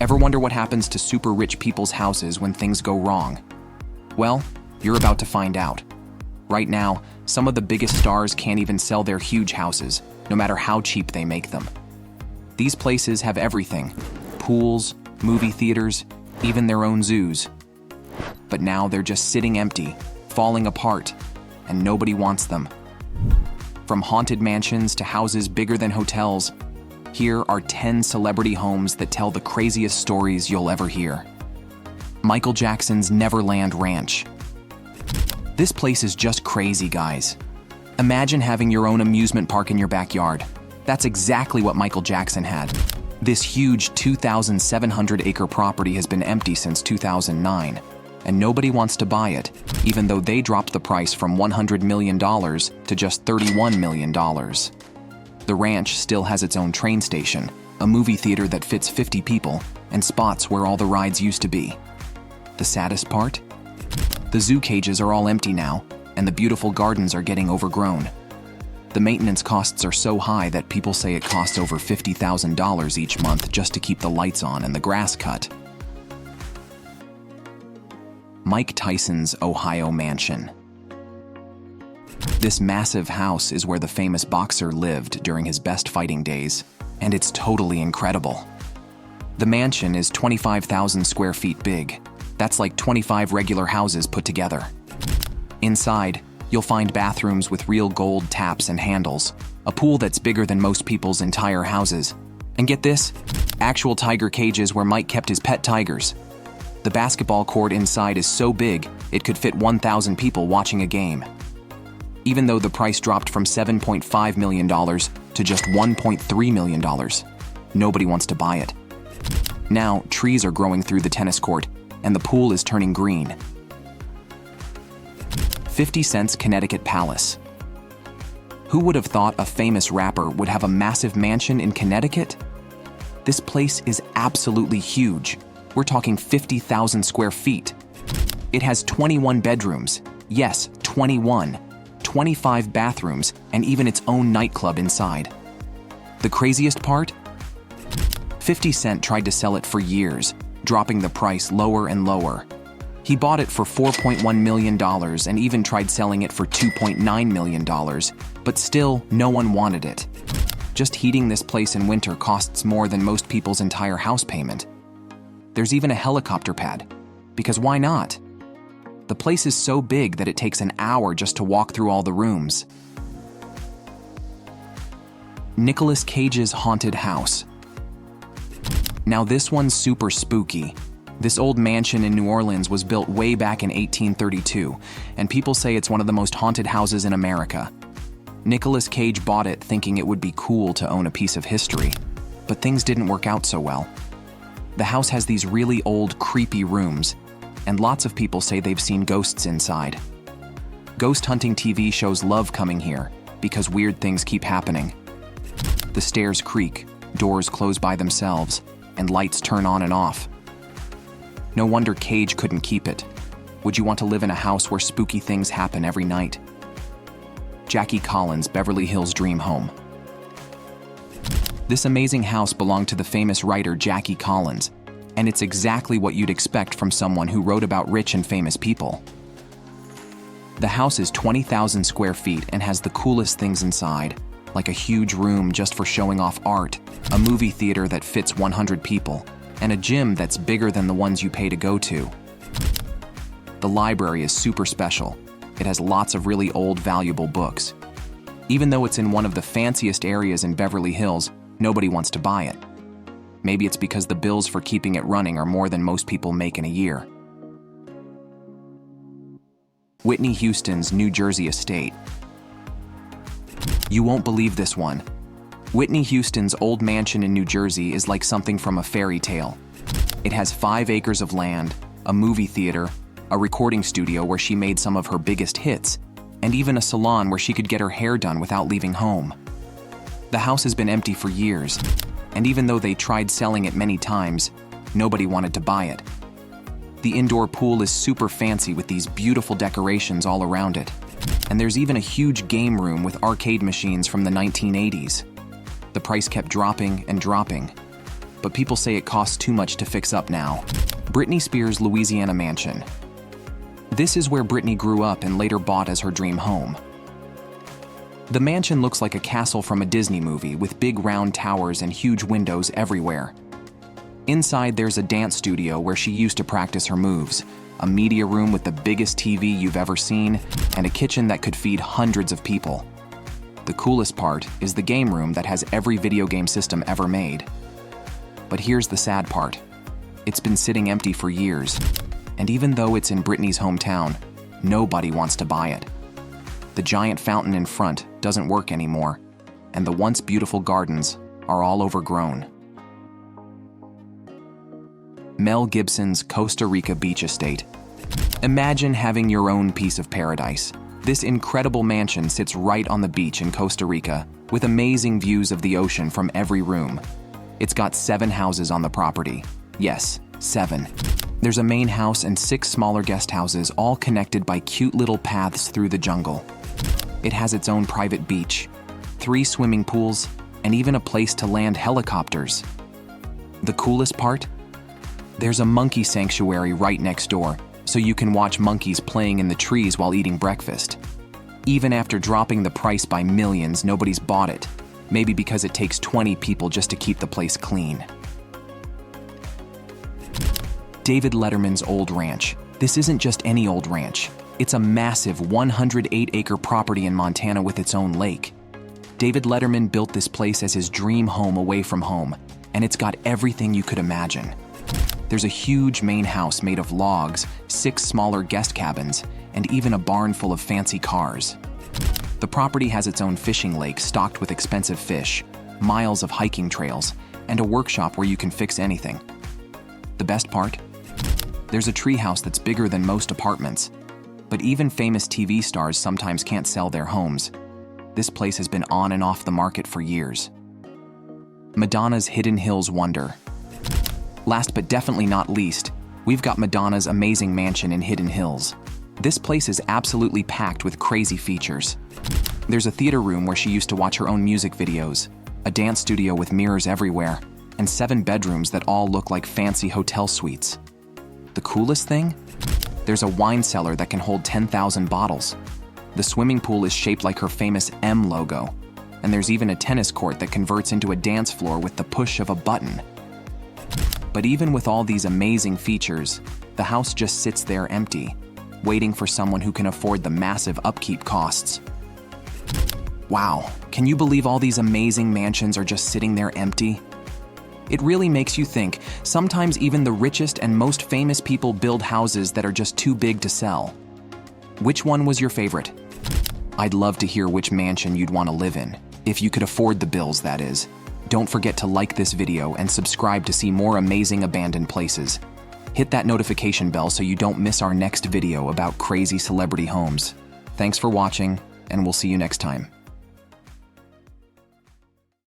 Ever wonder what happens to super rich people's houses when things go wrong? Well, you're about to find out. Right now, some of the biggest stars can't even sell their huge houses, no matter how cheap they make them. These places have everything: pools, movie theaters, even their own zoos. But now they're just sitting empty, falling apart, and nobody wants them. From haunted mansions to houses bigger than hotels, here are 10 celebrity homes that tell the craziest stories you'll ever hear. Michael Jackson's Neverland Ranch. This place is just crazy, guys. Imagine having your own amusement park in your backyard. That's exactly what Michael Jackson had. This huge 2,700-acre property has been empty since 2009, and nobody wants to buy it, even though they dropped the price from $100 million to just $31 million. The ranch still has its own train station, a movie theater that fits 50 people, and spots where all the rides used to be. The saddest part? The zoo cages are all empty now, and the beautiful gardens are getting overgrown. The maintenance costs are so high that people say it costs over $50,000 each month just to keep the lights on and the grass cut. Mike Tyson's Ohio mansion. This massive house is where the famous boxer lived during his best fighting days, and it's totally incredible. The mansion is 25,000 square feet big. That's like 25 regular houses put together. Inside, you'll find bathrooms with real gold taps and handles, a pool that's bigger than most people's entire houses, and get this, actual tiger cages where Mike kept his pet tigers. The basketball court inside is so big, it could fit 1,000 people watching a game. Even though the price dropped from $7.5 million to just $1.3 million, nobody wants to buy it. Now, trees are growing through the tennis court, and the pool is turning green. 50 Cent's Connecticut Palace. Who would have thought a famous rapper would have a massive mansion in Connecticut? This place is absolutely huge. We're talking 50,000 square feet. It has 21 bedrooms. Yes, 21. 25 bathrooms, and even its own nightclub inside. The craziest part? 50 Cent tried to sell it for years, dropping the price lower and lower. He bought it for $4.1 million and even tried selling it for $2.9 million, but still, no one wanted it. Just heating this place in winter costs more than most people's entire house payment. There's even a helicopter pad, because why not? The place is so big that it takes an hour just to walk through all the rooms. Nicolas Cage's haunted house. Now this one's super spooky. This old mansion in New Orleans was built way back in 1832, and people say it's one of the most haunted houses in America. Nicolas Cage bought it thinking it would be cool to own a piece of history, but things didn't work out so well. The house has these really old, creepy rooms, and lots of people say they've seen ghosts inside. Ghost hunting TV shows love coming here because weird things keep happening. The stairs creak, doors close by themselves, and lights turn on and off. No wonder Cage couldn't keep it. Would you want to live in a house where spooky things happen every night? Jackie Collins' Beverly Hills dream home. This amazing house belonged to the famous writer Jackie Collins, and it's exactly what you'd expect from someone who wrote about rich and famous people. The house is 20,000 square feet and has the coolest things inside, like a huge room just for showing off art, a movie theater that fits 100 people, and a gym that's bigger than the ones you pay to go to. The library is super special. It has lots of really old, valuable books. Even though it's in one of the fanciest areas in Beverly Hills, nobody wants to buy it. Maybe it's because the bills for keeping it running are more than most people make in a year. Whitney Houston's New Jersey estate. You won't believe this one. Whitney Houston's old mansion in New Jersey is like something from a fairy tale. It has 5 acres of land, a movie theater, a recording studio where she made some of her biggest hits, and even a salon where she could get her hair done without leaving home. The house has been empty for years, and even though they tried selling it many times, nobody wanted to buy it. The indoor pool is super fancy with these beautiful decorations all around it, and there's even a huge game room with arcade machines from the 1980s. The price kept dropping and dropping, but people say it costs too much to fix up now. Britney Spears' Louisiana mansion. This is where Britney grew up and later bought as her dream home. The mansion looks like a castle from a Disney movie with big round towers and huge windows everywhere. Inside there's a dance studio where she used to practice her moves, a media room with the biggest TV you've ever seen, and a kitchen that could feed hundreds of people. The coolest part is the game room that has every video game system ever made. But here's the sad part. It's been sitting empty for years, and even though it's in Britney's hometown, nobody wants to buy it. The giant fountain in front doesn't work anymore, and the once beautiful gardens are all overgrown. Mel Gibson's Costa Rica beach estate. Imagine having your own piece of paradise. This incredible mansion sits right on the beach in Costa Rica, with amazing views of the ocean from every room. It's got 7 houses on the property. Yes, 7. There's a main house and 6 smaller guest houses, all connected by cute little paths through the jungle. It has its own private beach, 3 swimming pools, and even a place to land helicopters. The coolest part? There's a monkey sanctuary right next door, so you can watch monkeys playing in the trees while eating breakfast. Even after dropping the price by millions, nobody's bought it. Maybe because it takes 20 people just to keep the place clean. David Letterman's old ranch. This isn't just any old ranch. It's a massive 108-acre property in Montana with its own lake. David Letterman built this place as his dream home away from home, and it's got everything you could imagine. There's a huge main house made of logs, 6 smaller guest cabins, and even a barn full of fancy cars. The property has its own fishing lake stocked with expensive fish, miles of hiking trails, and a workshop where you can fix anything. The best part? There's a treehouse that's bigger than most apartments. But even famous TV stars sometimes can't sell their homes. This place has been on and off the market for years. Madonna's Hidden Hills wonder. Last but definitely not least, we've got Madonna's amazing mansion in Hidden Hills. This place is absolutely packed with crazy features. There's a theater room where she used to watch her own music videos, a dance studio with mirrors everywhere, and 7 bedrooms that all look like fancy hotel suites. The coolest thing? There's a wine cellar that can hold 10,000 bottles. The swimming pool is shaped like her famous M logo, and there's even a tennis court that converts into a dance floor with the push of a button. But even with all these amazing features, the house just sits there empty, waiting for someone who can afford the massive upkeep costs. Wow, can you believe all these amazing mansions are just sitting there empty? It really makes you think. Sometimes even the richest and most famous people build houses that are just too big to sell. Which one was your favorite? I'd love to hear which mansion you'd want to live in, if you could afford the bills, that is. Don't forget to like this video and subscribe to see more amazing abandoned places. Hit that notification bell so you don't miss our next video about crazy celebrity homes. Thanks for watching, and we'll see you next time.